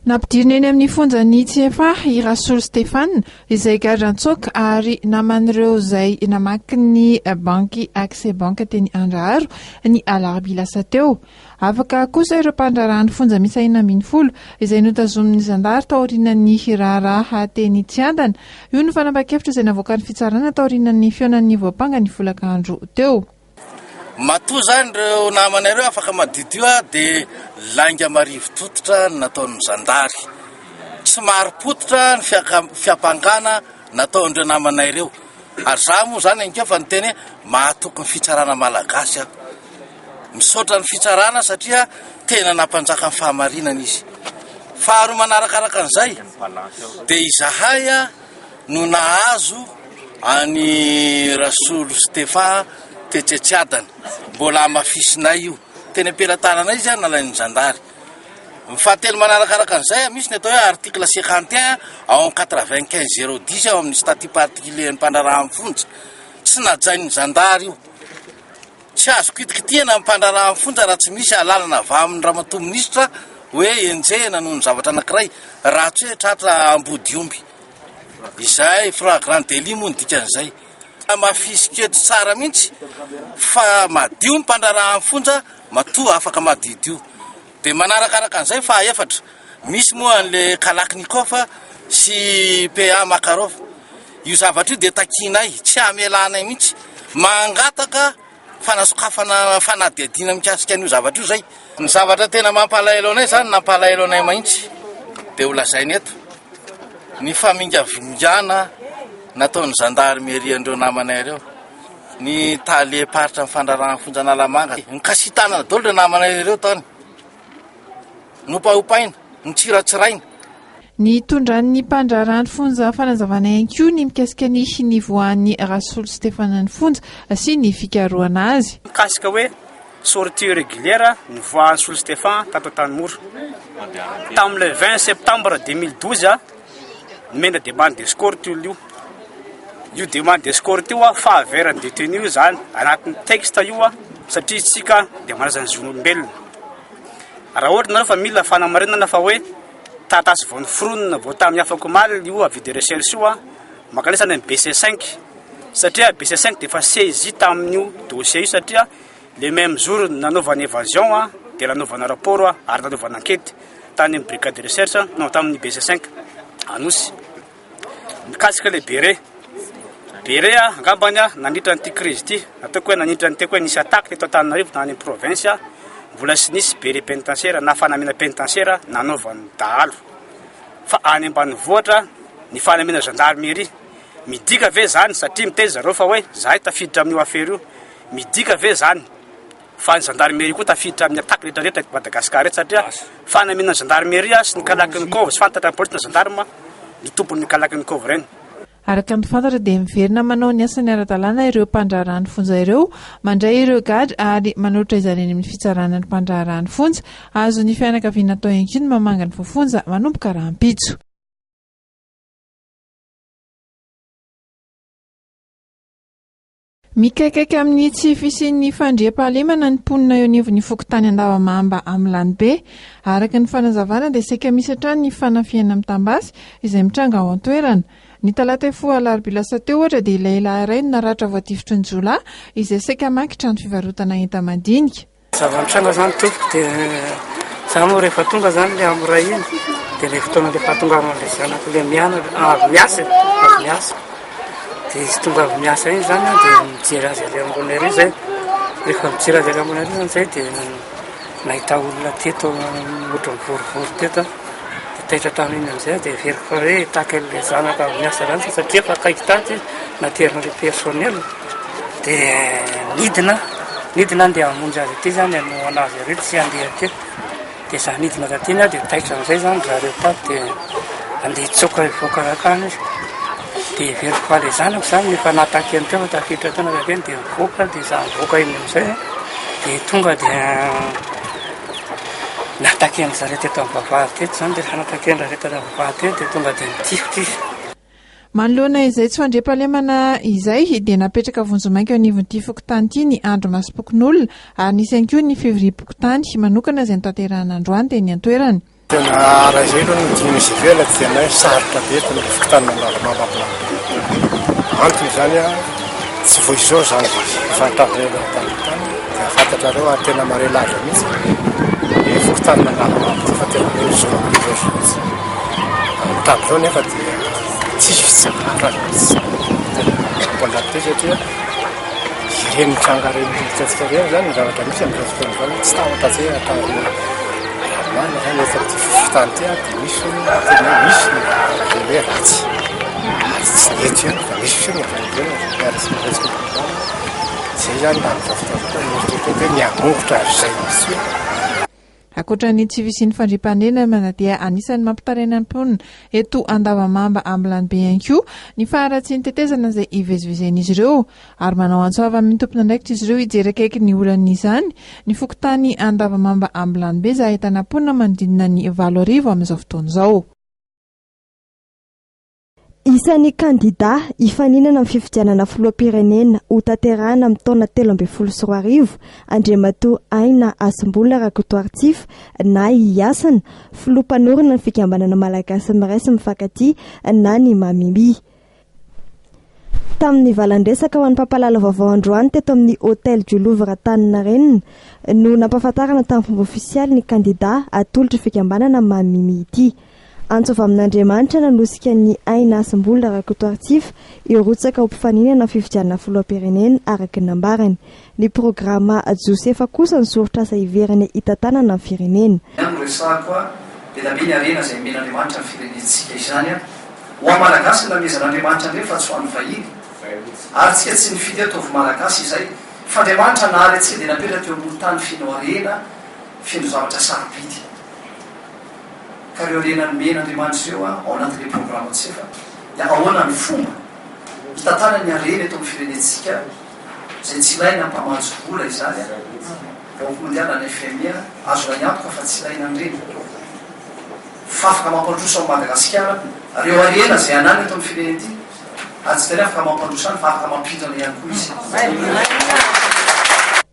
Nampidirina eny amin'ny fonjany TFA i Rasoul Stéphane izay gadran-tsoka ary naman'ireo izay namaky ny banky Accès Bank teny Andraharo ny alarobia lasa teo. Afaka kosa ireo mpandrarahany fonja miisa 400 izay notazomin'ny zandary taorian'ny raharaha teny Tsiandana. Io ny fanapa-kevitra izay navoaka ny fitsarana taorian'ny fionan'ny voapangany volakandro teo. Matoa zany ireo namanareo afaka madidio dia langa marivo tototra nataon'ny zandary. Tsy maro pototra ny fiampangana nataon'ireo namanareo. Ary zaho moa zany ankeo fa niteny mahatoky ny fitsarana malagasy aho. Misaotra ny fitsarana satria tena nampanjaka ny fahamarinana izy. Faharoa manarakaraka an'izay dia izahay no nahazo any Rasoul Stéphane Tetsiadana. Mbola mafisinay io. Tena ampelantananay izy nalain'ny zandary. Fahatelo manarakaraka an'izay misy ny atao hoe article 51 en 95/010 ao amin'ny statut particulier ny mpandrarahan'ny fonja. Tsy najain'ny zandary io. Tsy azo kitikitihana ny mpandrarahan'ny fonja raha tsy misy alalana avy amin'ny ramatoa minisitra hoe enjehana noho ny zavatra anankiray raha tsy hoe tratra ambodiomby. Izay flagrant délit moa ny dikan'izay. Mafisiketo tsara mihitsy fa madio ny mpandrarahan'ny fonja matoa afaka madidio. Dia manarakaraka an'izay fahaefatra misy moa an'le Kalaknikov sy PA Makarov. Io zavatra io dia takinay tsy hamelanay mihitsy mangataka fanasokafana fanadihadiana mikasika an'io zavatra io zay. Ny zavatra tena mampalahelo anay zany nampalahelo anay mahitsy dia ho lazainy eto ny famingavingana nataon'ny zandarmerie andreo namanay ireo ny talie paritra ny fandrarahan'ny fonja Analamanga ny kasitanana daholo ireo namanay ireo tany nopahopaina ny tsiratsiraina. Ny tondran'ny mpandrarahany fonja fanazavana ihany ny mikasika ny nivoan'ny Rasoul Stéphane ny fonja sy ny fikaroana azy. Mikasika hoe sortie régulière nivoan'ny Rasoul Stéphane tato Tanimora. Tamin'le 20 septembre 2012 nimenda demande d'escorte io. Io demande d'escorte io fa averan'ny détenu io zany anatin'ny texte io satria tsika dia manazany zon'olombelona. Raha ohatra nareo fa mila fanamarinana fa hoe taratasy vao niforonina vao tamin'ny afako maly io avis de recherche io mankalesana ny BC5 satria BC5 dia efa saisi tamin'io dossier io satria le même jour nanaovana évasion dia nanaovana rapport ary nanaovana enquête tany amin'ny brigade de recherche non tamin'ny BC5 anosy. Mikasika le bere angambany nanitra n'ity crise ity ataoko hoe nanitra n'ity hoe nisy attaque teto Antananarivo na any province mbola sy nisy bere pénitentiaire na fanamina pénitentiaire nanaovan'ny dahalo fa any ambanivohitra ny fanamina gendarmerie midika ve zany satria miteny zareo fa hoe zahay tafiditra amin'io affaire io midika ve zany fa ny gendarmerie koa tafiditra amin'ny attaque rehetrarehetra eto Madagasikara eto satria fanamina gendarmerie sy ny Kalaknikov sy fantatra police gendarme ny tompon'ny Kalaknikov reny. Araka ny fantatra dia miverina manao ny asany ara-dalàna ireo mpandrarahany fonja ireo mandray ireo gadra ary manoatra izany eny amin'ny fitsarana ny mpandrarahany fonja azo ny fianakaviana atao ihany ny mamanga ny fofonja manomboka rahampitso. Mikaikaiky amin'ny tsy fisian'ny fandriam-pahalemana ny mponina eo anivon'ny fokotany Andavamamba amin'ny lany be. Araka ny fanazavana dia saika misy hatrany ny fanafiana mitambasy izay mitranga ao an-toerana. Ny talata 4 alarobia lasa teo ohatra dia lehilahy iray no naratra voatifitry ny jolahy izay saika maky trano fivarotana enta-madinika. Zava-mitranga zany tompoko dia zaho moa rehefa tonga zany le amin'ny ray iny dia le fotoana le fahatonga amin'ilay zanako le avy miasa dia izy tonga avy miasa iny zany dia mijery azy ale ambony ery zay. Rehefa mijery azy ale ambony ery zany zay dia nahita olona teto ohatra mivorivory teto taitra trano iny amin'izay dia veriko fa hoe taky le zanaka avy miasa zany satria fa akaiky taty naterina le personnel dia nidina dia hamonjy azy aty zany hanao anazy reto sy handeha aty dia za nidina taty dia taitra amin'izay zany zareo taty dia andeha tsoka hivoaka rakany izy dia veriko fa le zanako zany efa nataky any teo fa tafiditra tao nakeny dia mivoaka dia za mivoaka iny amin'izay dia tonga dia nataken zareo teto amin'ny vavahady teto zany dia nataken zareo teto amin'ny vavahady teto dia tonga dia mitifitra izy. Manoloana izay tsy fandriam-pahalemana izay dia napetraka vonjomaika eo anivon'ity fokotany ity ny andro masom-pokon'olona ary nisy ihany koa ny fevriam-pokotany manokana izay notanterahana androany teny an-toerany. tena raha izay aloha ny misy vela tena sarotra be tena fokotany mamamamamamam antony zany a tsy voizao zany fahatavela tanytany da fantatrareo a tena mare laza mihitsy ny fokotany mamamamam fa tena zao mihitsy tam'izao nefa dia tsisy tsakara tena mbola te satria reny tranga reny hitatsika reny zany zavatra misy amin'izao fotoana zany tsy tahotra tsy atao mana zany efa ty fotany ty a dia misy tena misy hoe ratsy ary tsy mety ihany fa misy siny miaratsy zay zany da amin'izao fotoana hoe miamongotra zay misy akoatra ny tsy visin'ny fandriam-pahalemana dia anisan'ny mampitarena am-ponina eto Andavamamba ambulany be ihany koa ny faharatsy ny tetezana izay ivezivezen'izy ireo ary manao antsova amin'ny tompona ndraikitra izy ireo hijery akaiky ny olan'izany ny fokotany Andavamamba ambulany be izay ahitana ponina manodidina ny 8,000 amin'izao fotoana izao. Isan'ny kandida hifaninana amin'ny fifidianana filoham-pirenena ho tanterahana amin'ny taona 2024 Andriamatoa Aina Assimbola Rakotoartsif na Iasana filoham-panorina ny fikambanana malagasy miraisy mifankatia na ny Mamimi. Tamin'ny valandresaka ho an'ny mpampalala vaovao androany teto amin'ny hôtel du Louvre Antaninarenina no nampahafantarana tamin'ny fomba ofisialy ny kandida atolotra fikambanana Mamimi ity. Antsova amin'Andriamanitra nanosika ny Aina Assimbola Rakotoartsif irotsaka ho mpifaninana fifidianana filoham-pirenena araka ny nambarany. Ny programa Josefa kosa ny soratra asa iverany hitantanana amin'ny firenena. Resako a dia labe ny arena izay men'Andriamanitra ny firenentsika izany a ho amin'ny malagasy namezan'Andriamanitra ndray fa tsy ho an'ny vahiny ary tsika tsy nifidy ataovy malagasy izay fa Andriamanitra nahary atsika dia napetraka teo ambony tany fino arena fino zavatra sarobidy ka reo arena ny men'Andriamanitra ireo a ao anatin'ilay programa Josefa dia ahoana ny fomba hitantana ny arena eto amin'ny firenentsika izay tsy ilaina ny mpamajo vola izany a banque mondiale ny FMI azo anyantoka fa tsy ilaina an'ireny fa afaka mampandroso ao Madagasikara reo arena izay anany eto amin'ny firenena ity ary tsy tena afaka mampandroso any fa afaka mampindana ihany koa izy.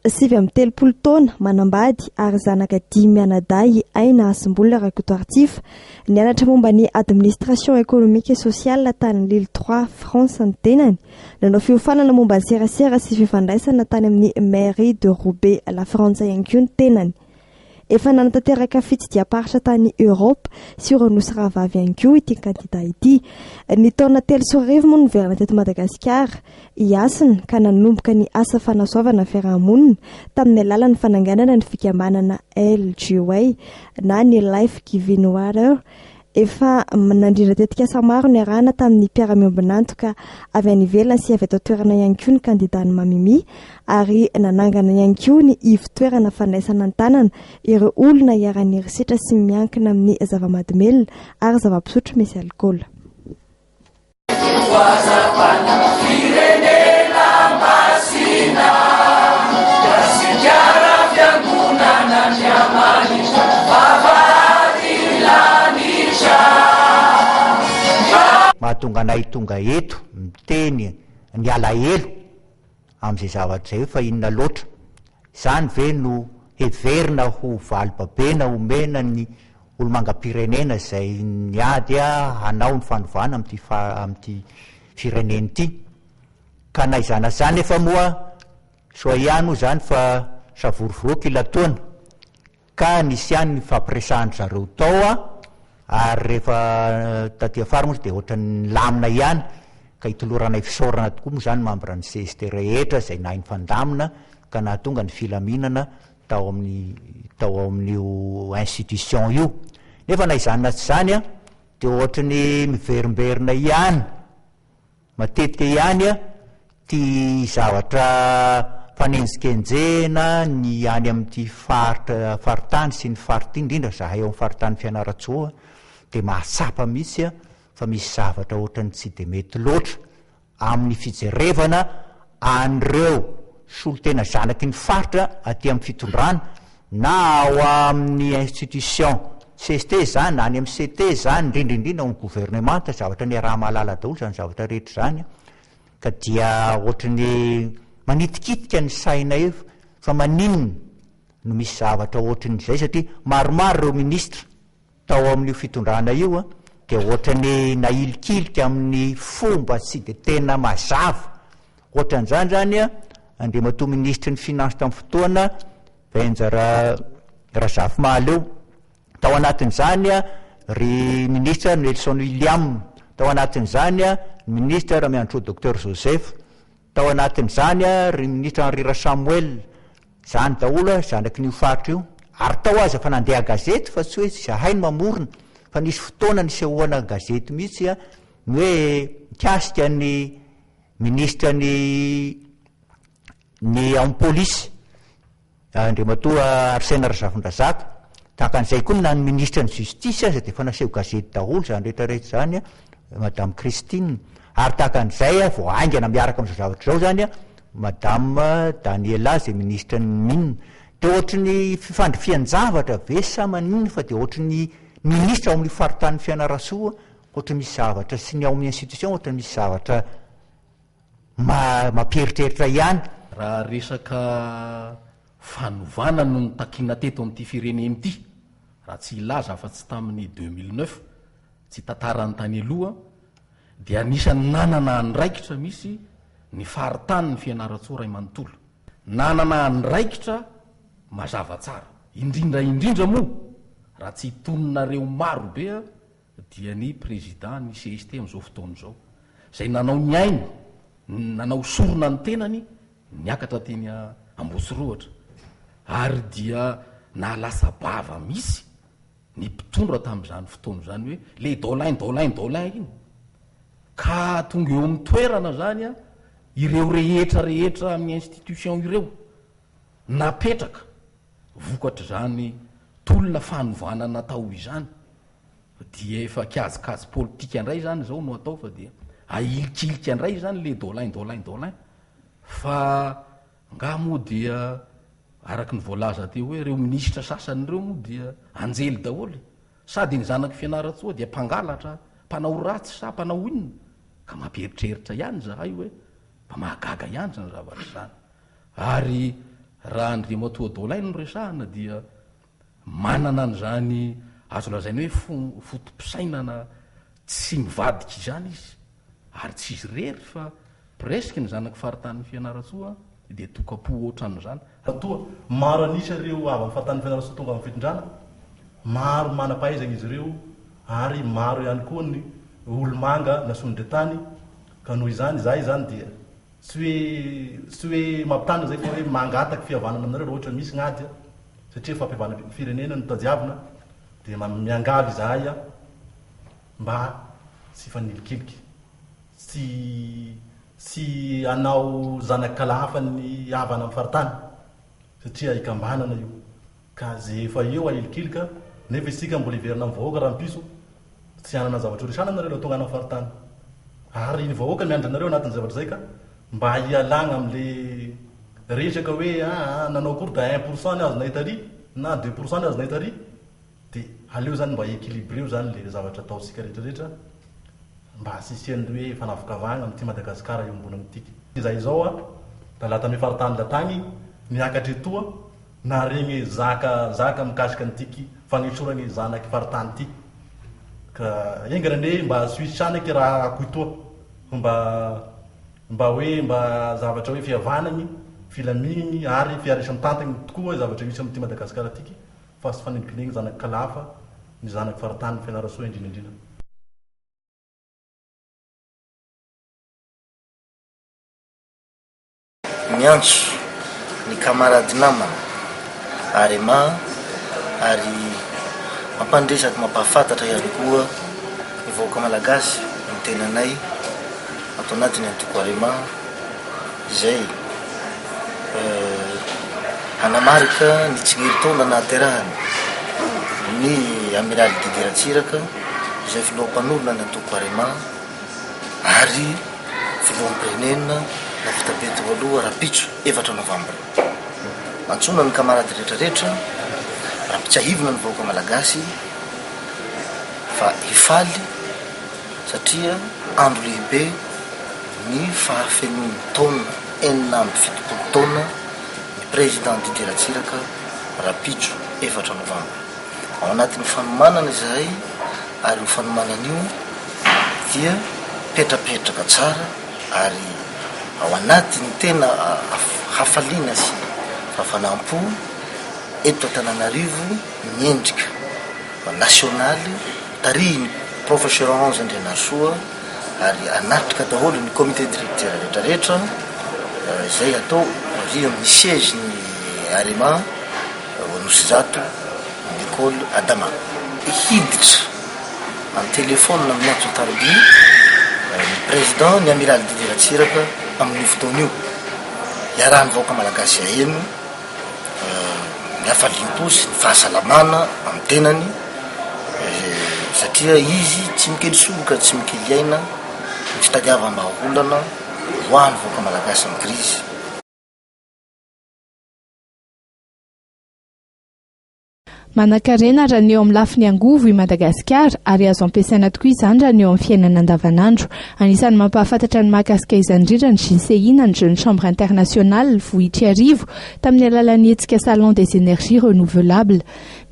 7 taona manambady ary zanaka 10 mianaday Aina Assimbola Rakotoartsif nianatra momba ny administration économique et sociale tany Lille 3 France ny tenany nanao fiofanana momba ny serasera sy fifandraisana tany amin'ny mairie de Roubaix la France ihany koa ny tenany. Efa nanatanteraka fitsidiham-paritra tany Europe sy oronosy rahavavy ihany koa ity kandida ity. Ny taona 3 sy 4 moa niverina teto Madagasikara Iasana ka nanomboka ny asa fanasoavana fiarahamonina tamin'ny alalan'ny fananganana ny fikambanana LGWay na ny Life Giving Water. Efa nandrindra tetika asa maro ny arahana tamin'ny mpiara-miombinantoka avy any ivelany sy avy ato toerana ihany koa ny kandida ny Mamimi ary nanangana ihany koa ny ivon-toerana fandraisana ny tanana ireo olona hiarany herisetra sy miankina amin'ny zava-mahadomelona ary zava-pisotro misy alikaola. Mahatonga anay tonga eto miteny ny alahelo amin'izay zavatra zay fa inona loatra izany ve no heverina ho valibabena omena ny olomangam-pirenena izay niady hanao ny fanovana amin'ity firenena ity ka naizana zany efa moa soa ihany moa zany fa savorovoroky ilataona ka nisy ihany ny fampiresahany zareo tao ary rehefa taty afara moa dia ohatran'ny lamina ihany ka hitoloranay fisaorana tokoa moa zany mambra ny CST rehetra izay nahay ny fandamina ka nahatonga ny filaminana tao amin'io institution io nefa naizana tsy zany a dia ohatran'ny miverimberina ihany matetika ihany a ty zavatra fanenjikenjena ny any amin'ity faritany sy ny farity indrindra zahay ao amin'ny faritany Fianaratsoa dia mahasapa mihitsy a fa misy zavatra ohatrany tsy dia mety loatra amin'ny fijerevana an'ireo solotena zanaky ny faritra aty amin'ny fitondrana na ao amin'ny institution CST zany any amin'ny CT zany indrindraindrindra amin'ny gouvernemanta zavatra ny raha mahalala daholo zany zavatra rehetra zany ka dia ohatrany manitikitika ny saina io fa maninona no misy zavatra ohatran'izay satria maromaro ireo ministra tao amin'io fitondrana io a dia ohatrany nailikilika amin'ny fomba tsy de tena mazava ohatran'izany zany a andriamatoa ministry ny finance tamin'ny fotoana Benjara Razafy eo tao anatin'izany a ry ministra Nelson William, tao anatin'izany a ministra Ramiandro Docteur Joseph, tao anatin'izany a ry ministra Henri Samuel, zany daholo zanaky n'io faritra io. Ary tao aza fa nandeha gazety fa tsy hoe zahay no mamorona fa nisy fotoana nisehoana gazety mihitsy a ny hoe kasika ny ministra ny amin'ny polisy andriamatoa Arsène Razafindrazaka, tahaka an'izay koa na ny ministra ny justice aza dia fa naseho gazety daholo zany rehetrarehetra zany a madame Christine. Ary tahaka an'izay a vao aingana miaraka amin'izao zavatra zao zany a madame Daniela zay ministra ny minina. Dia ohatrany fifandrifian-javatra ve sa maninona fa dia ohatrany ministra ao amin'ny faritany Fianarantsoa ohatry misy zavatra sy ny ao amin'ny institution ohatry misy zavatra mamperitreritra ihany. Raha resaka fanovana no nitakina teto amin'ity fireneny ity, raha tsy ilaza fa tsy tamin'ny 2009 tsy tantarany tany aloha, dia anisany nanana andraikitra misy ny faritany ny Fianarantsoa Ray Manontolo, nanana andraikitra mazava tsara indrindra moa raha tsy hitononareo maro be dia ny président ny CST amin'izao fotoana izao zay nanao ny ainy, nanao sorona ny tenany niakatra teny Ambosiroatra, ary dia nalasa bava misy ny mpitondra tamin'izany fotoana zany hoe le dolain iny, ka tonga eo amin'ny toerana zany a ireo rehetra amin'ny institution ireo napetraka vokatra zany tolona fanovana natao izany, dia efa kiazikazy politika indray zany zao no atao fa dia ailikilika indray zany le dolain fa nga moa dia araky ny voalaza teo hoe reo ministra sasany reo moa dia anjely daholo, sady ny zanaky Fianarantsoa dia mpangalatra, mpanao ratsy sa mpanao inona, ka mamperitreritra ihany zahay hoe mba mahagaga ihany zany zavatra zany. Ary raha andriamatoa Dolain no resahana dia manana an'izany azo lazainy hoe fotom-pisainana tsy mivadika izany izy, ary tsy izy rery fa presque ny zanaky faritany Fianarantsoa dia tokapo ohatran'izany. Toa maro anisa ireo avy amin'ny faritany Fianarantsoa tonga amin'ny fitondrana, maro manam-pahaizana izy ireo, ary maro ihany koa ny olo-manga nasondry tany, ka noho izany zay zany dia tsy hoe mampitandrina zay fa hoe mangataky fihavanana aminareo raha ohatra misy gnady, satria fampihavana firenena no tadiavina, dia miangavy zahay a mba tsy fanilikiliky, tsy anao zanaky-kalahafa ny havana amin'ny faritany, satria ikambanana io, ka zay efa eo ailikilika nefa isika mbola iverina amin'ny vahoaka raha mpiso tsy anana zavatra resana nareo laha tonga any amin'ny faritany, ary ny vahoaka miandry anareo anatin'ny zavatra zay ka mba hialagna am'le resaka hoe nanao kory da 1% ny azonay tary na 2% ny azonay tary, dia aleo zany mba équilibreo zany le zavatra ataosika rehetrarehetra mba sisian'ny hoe fanavokavagna amin'ity Madagasikara eo ambony amin'ity. Izay zao a da laha tamin'ny faritany latagny niakatra etoa na regny zaka mikasika nytiky fagnesorany zanaky faritany ity, ka engana ne mba suisanaky raha akoitoa mba hoe mba zavatra hoe fihavanany, filamininy ary fiarisany tantany tokoa zavatra misy amin'ity Madagasikara tiky, fa sy fanilikilegny zanaky kalafa ny zanaky faritany Fianarantsoa indrindraindrindra. Miantso ny kamarady namana arema ary mampandresaky mampahafantatra ihany koa ny vahoaka malagasy ny tenanay ato anatiny antoko arema izay hanamarika ny tsigneritona nahaterahany ny amiraly Didier Ratsiraka izay filoham-panorona ny antoko arema ary filoham-pirenena na fitabeto voaloha Rapitso 4 Novambra. Antsona ny kamarady rehetrarehetra rampitsahivina ny vahoaka malagasy fa hifaly satria andro lehibe ny fahafenony taona 47 taona ny président Didier Ratsiraka Rapitso 4 Novambra. ao anatin'ny fanomanana izay ary ny fanomanana io dia petrapetraka tsara ary ao anatiny tena hafaliana sy fahafanampo eto Antananarivo miendrika nasionaly tarihiny professeur Ange Andrianasoa ary anatrika daholo ny comité directeur rehetrarehetra izay atao rio amin'ny siège ny Arema Anosizato l'école Adama hiditra amin'ny telefôna amin'ny antso tarby ny président ny amiral Didier Ratsiraka amin'ny fotoana io iarahany vahoaka malagasy aheno ny hafaliam-po sy ny fahasalamana amin'ny tenany satria izy tsy mikely soroka tsy mikely aina ny fitadiavam-bahaolana hoany vahoaka malagasy amin'ny crise. Manan-karena raha ny eo amin'ny lafiny angovo i Madagasikara ary azo ampiasaina tokoa izany raha ny eo amin'ny fiainana andavanandro. Anisan'ny mampahafantatra ny mahakasika izany indrindra ny JCI na ny Jeune Chambre Internationale vohitra arivo tamin'ny alalan'ny hetsika Salon des Énergies Renouvelables.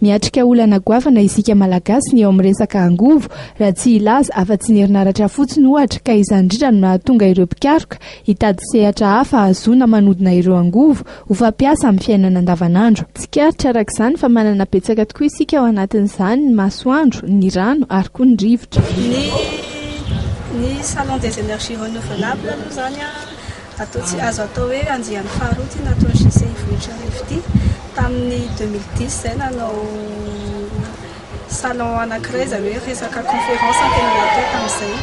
Miatrika olana goavana isika malagasy ny eo amin'ny resaka angovo raha tsy ilaza afa-tsy ny herinaratra fotsiny ohatra ka izany indrindra no mahatonga ireo mpikaroka hitady sehatra hafa ahazoana manodina ireo angovo ho fampiasa amin'ny fiainana andavanandro. Tsikaritra araka izany fa manana betsaka tokoa isika ao anatin'izany ny masoandro, ny rano ary koa ny rivotra. Ny Salon des Énergies Renouvelables aloha zany azo atao hoe anjihan'ny faharoa ty nataon'ny JCI vohitra arivo ty tamin'ny 2010 zay nanao salon anankiray zany hoe resaka conférence tena natao tamin'izay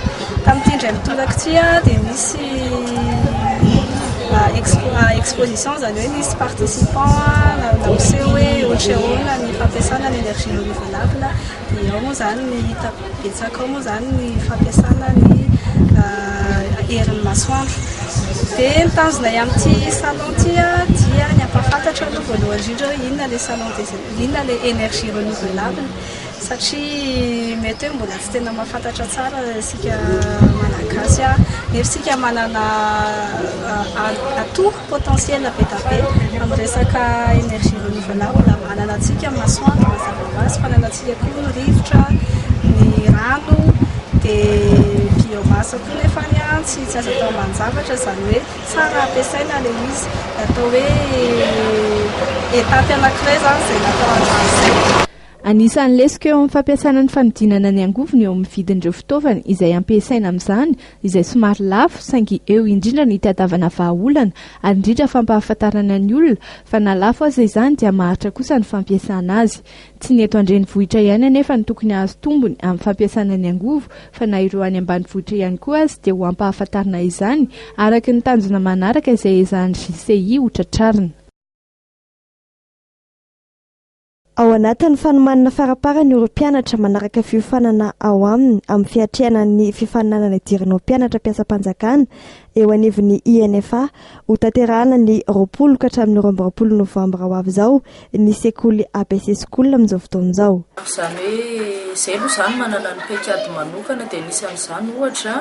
tamin'ity indray mitolaka ty dia misy exposition zany hoe nisy participant naseho hoe ohatrahoana ny fampiasana ny énergie renouvelable dia ao moa zany ny hita betsaka ao moa zany ny fampiasana ny herin'ny masoandro. Dia nitanjona amin'ity salon ty dia ny ampahafantatra aloha voalohany indrindra hoe inona le énergie renouvelable satria mety hoe mbola tsy tena mahafantatra tsara isika malagasy nersika manana atout potentiel be da be amin'ny resaka énergie renouvelable manana antsika masoandro mazava hoazy fa nanantsika koa ny rivotra ny rano dia biomasse koa nefa ny tsy azo atao manjavatra zany hoe tsara ampiasaina le izy atao hoe etapy anankiray zany zay natao an'izay. Anisan'ny lesika eo amin'ny fampiasana ny fanodinana ny angovony eo amin'ny vidin'ireo fitaovana izay ampiasaina amin'izany izay somary lafo saingy eo indrindra ny tadiavana vahaolana ary indrindra fampahafantarana ny olona fa na lafo aza izany dia maharitra kosa ny fampiasana azy. Tsy ny eto andrenivohitra ihany anefa ny tokony azo tombony amin'ny fampiasana ny angovo fa na ireo any ambanivohitra ihany koa azy dia ho ampahafantarana izany araka ny tanjona manaraka izay ezahan'ny JCI ho tratrarina. Ao anatin'ny fanomanana farapara ny ireo mpianatra manaraka fiofanana ao aminy amin'ny fiatrehana ny fifaninanana idiranao mpianatra mpiasam-panjakana eo anivon'ny INFA ho tanterahana ny 20 ka hatramin'ny 22 novambra ho avy izao ny sekoly ABC School amin'izao fotoana izao. Izany hoe izay aloha izany manana ny paikady manokana dia nisan'izany ohatra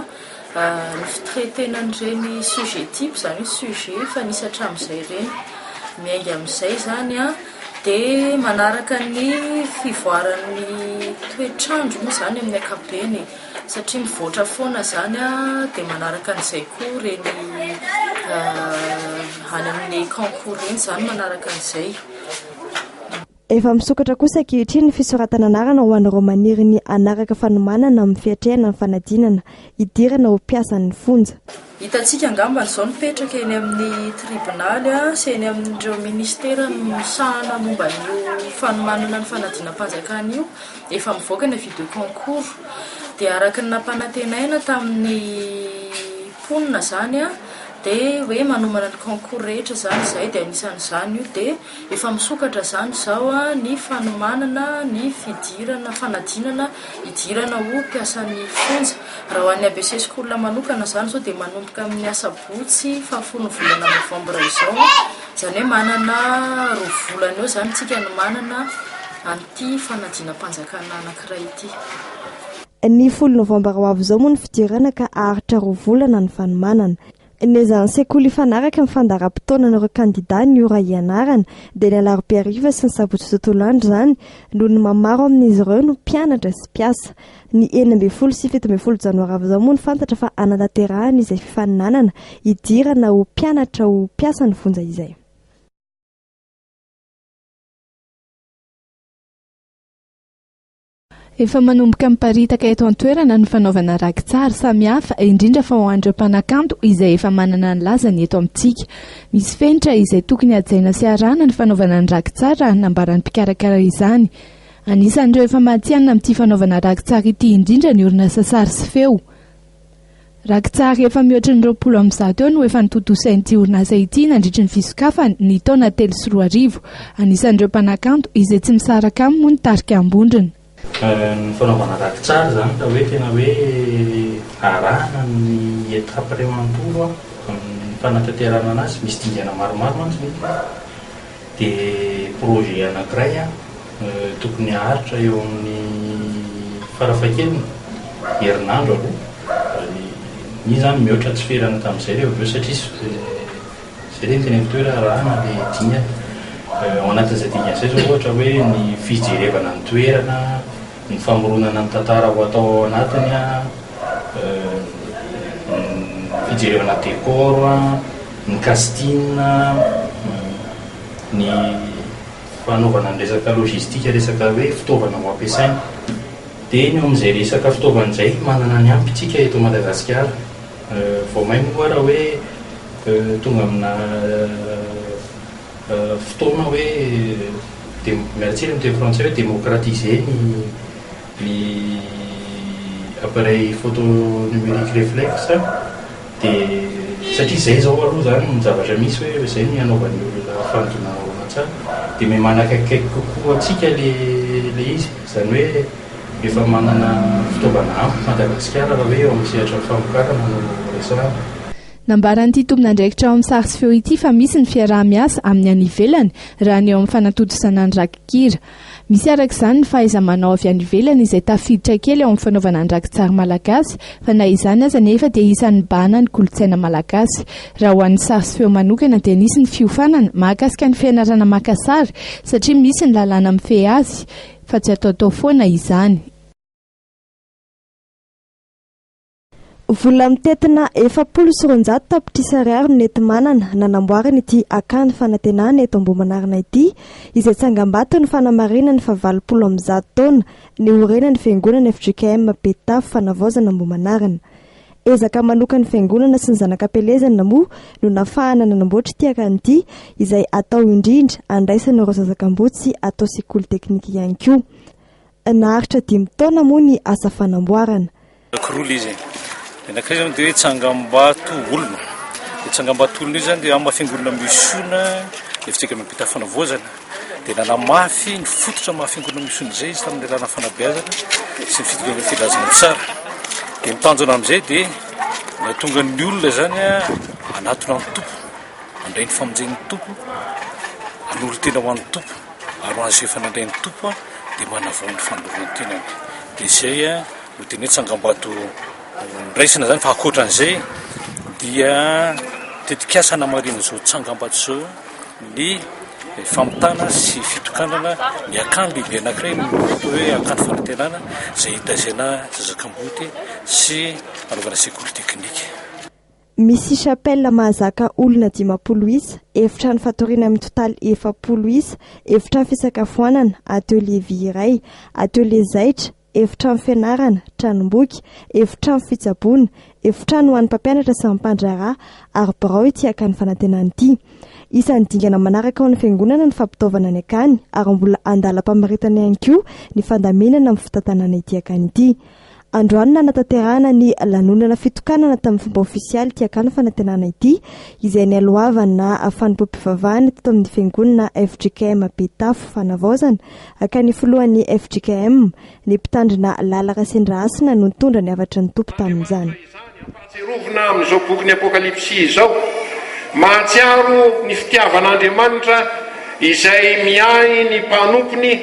ny fitretena an'ireny sujet type izany hoe sujet fa nisy hatramin'izay ireny miainga amin'izay izany dia manaraka ny fivoaran'ny toetrandro moa zany amin'ny ankapobeny satria mivoatra foana zany dia manaraka an'izay koa reny any amin'ny concours reny zany manaraka an'izay. Efa misokatra kosa ankehitriny ny fisoratana anarana ho an'ireo maniry ny anaraka fanomanana amin'ny fiatrehana ny fanadinana idirana ho mpiasan'ny fonja. Hitantsika angamba izao nipetraka eny amin'ny tribonaly sy eny amin'ireo ministera misahana momba ny fanomanana ny fanadinam-panjakana io efa mivoaka ny video concours dia araka ny nampanantenaina tamin'ny mponina zany dia hoe manomana ny concours rehetra zany izay dia anisan'izany io dia efa misokatra zany izao ny fanomanana ny fidirana fanadinana idirana ho mpiasan'ny fonja. Raha ho an'ny ABC School manokana zany izao dia manomboka amin'ny asabotsy fahafolo volana novambra izao izany hoe manana 2 volana eo zany tsika no manana an'ity fanadinam-panjakana anankiray ity. Ny 10 novambra ho avy izao moa ny fidirana ka aharitra 2 volana ny fanomanana. nezany sekoly ifanaraka amin'ny fandaram-potoanan'ireo kandida ny ora ianarana dia ny alarobia sy ny sabotsy tontolo andro izany noho ny mamaro amin'izy ireo no mpianatra sy mpiasa. Ny 16 sy 17 janoary avy izao moa ny fantatra fa anatanterahana izay fifaninanana hidirana ho mpianatra ho mpiasa ny vonjy izay. Efa manomboka miparitaka eto an-toerana ny fanaovana rakitsary samihafa indrindra fa ho an'ireo mpanakanto izay efa manana ny lazany eto amintsika. Misy fenitra izay tokony hajaina sy arahana ny fanaovana ny rakitsary raha nambaran'ny mpikarakara izany. Anisan'ireo efa matianina amin'ity fanaovana rakitsary ity indrindra ny orinasa sary sy feo. Rakitsary efa mihoatra ny 20 eo no efa nitotosain'ity orinasa ity nandritry ny fisokafany ny taona 3 Anisan'ireo mpanakanto izay tsy misaraka aminy moa ny tarika ambondrona. Ny fanaovana rakitsary zany da hoe tena hoe arahana ny etape ray manontolo ny fanatanterahana anazy misy dingana maromaro mantsy dia projet anankiray tokony aharitra eo amin'ny farafahakeliny herinandro aloha ny zany mihoatra tsy ferana tamin'izay rehefa satria zay reny tena fitoera arahana le dinga ao anatin'izay dinga izay zao ohatra hoe ny fijerevana ny toerana, ny famoronana ny tantara ho atao ao anatiny fijerevana décor ny casting ny fanaovana ny resaka logistika resaka hoe fitaovana ho ampiasaina dia ny amin'izay resaka fitaovana izay manana ny ampitsika eto Madagasikara vao may moa raha hoe tonga amina fotoana hoe miaratsely amin'ny teny frantsay hoe démocratiser ny appareil photo numérique réflexe dia satria izay zao aloha zany ny zavatra misy hoe izay ny anaovan'ny olona fanodonana tsara dia may manakaiky kokoa atsika le izy izany hoe efa manana fitaovana ampy Madagasikara raha hoe eo amin'ny sehatra famokarana no resana. Nambaran'ity tompon'andraikitra ao amin'ny sary sy feo ity fa misy ny fiaraha-miasa amin'ny any ivelany raha ny eo amin'ny fanatodisana ny rakikira. Misy arak'izany ny fahaiza-manao avy any ivelany izay tafiditra kely ao amin'ny fanaovana ny rakitsary malagasy fa na izany aza nefa dia isan'ny bana ny kolontsaina malagasy. Raha ho an'ny sary sy feo manokana dia nisy ny fiofanana mahakasika ny fianarana maka sary satria misy ny lalàna mifehy azy fa tsy ataotao foana izany. Vola mitetina 400 tapitrisa ariary no nety manana nanamboarana ity akanjo fanantenana eto Ambohimanarina ity izay tsangam-bato ny fanamarinany fa 20 taona ny orenan'ny fiangonana FJKM Betafo Fanavaozana Ambohimanarina. Ezaka manoka ny fiangonana sy ny zanakam-pelezana moa no nafahana nanamboatra ity akanjo ity izay atao indrindra andraisana ireo zazakam-botsy atao sekoly teknika ihany koa. Naharitra 5 taona moa ny asa fanamboarana. Anak'iray zany dia hoe tsangam-bato olona. Dia tsangam-bato olona io zany dia amin'ny fiangonana Misona FJKM Betafo Fanavaozana dia nanamafy ny fototra amin'ny fiangonana Misona izay izy tamin'ny lalàna fanabeazana sy ny filazana tsara. Dia mitanjona amin'izay dia tonga ny olona zany anatona ny tompo, andray ny famonjen'ny tompo, anolo tena ho an'ny tompo, ary azy efa nandray ny tompo dia manavao ny fandoroany tenany. Dia izay no tena hoe tsangam-bato raisina zany fa akoatran'izay dia tetikasa namarina zao tsangam-bato zao ny famitana sy fitokanana ny akanjo lehibe anankiray atao hoe akanjo fanantenana izay hitazana zazakam-boty sy anaovana sekoly teknika. Misy chapelle mahazaka olona 500 isa, efitrano fatoriana amin'ny totaly 400 isa, efitrano fisakafoanana, atelier vy iray, atelier zaitra, efitrano fianarana, tranomboky, efitrano fitsaboana, efitrano ho an'ny mpampianatra sy mpandraharaha ary birao ity akanjo fanantenana ity. Isan'ny dingana manaraka ao ny fiangonana ny fampitaovana ny akany ary mbola andalam-pamaritana ihany koa ny fandaminana amin'ny fitantanana ity akanjo ity. Androany nanatanterahana ny lanonana fitokanana tamin'ny fomba ofisialy ity akanjo fanantenana ity izay ny alohavana fanompoam-pivavahana teto amin'ny fiangonana FJKM Betafo Fanavaozana aka ny filohan'ny FJKM ny mpitandrina lalaka sendrahasina no nitondra ny avatry ny tompo tamin'izany. Rovina amin'izao boky ny apokalipsia izao mahatsiaro ny fitiavan'Andriamanitra izay miahy ny mpanompony.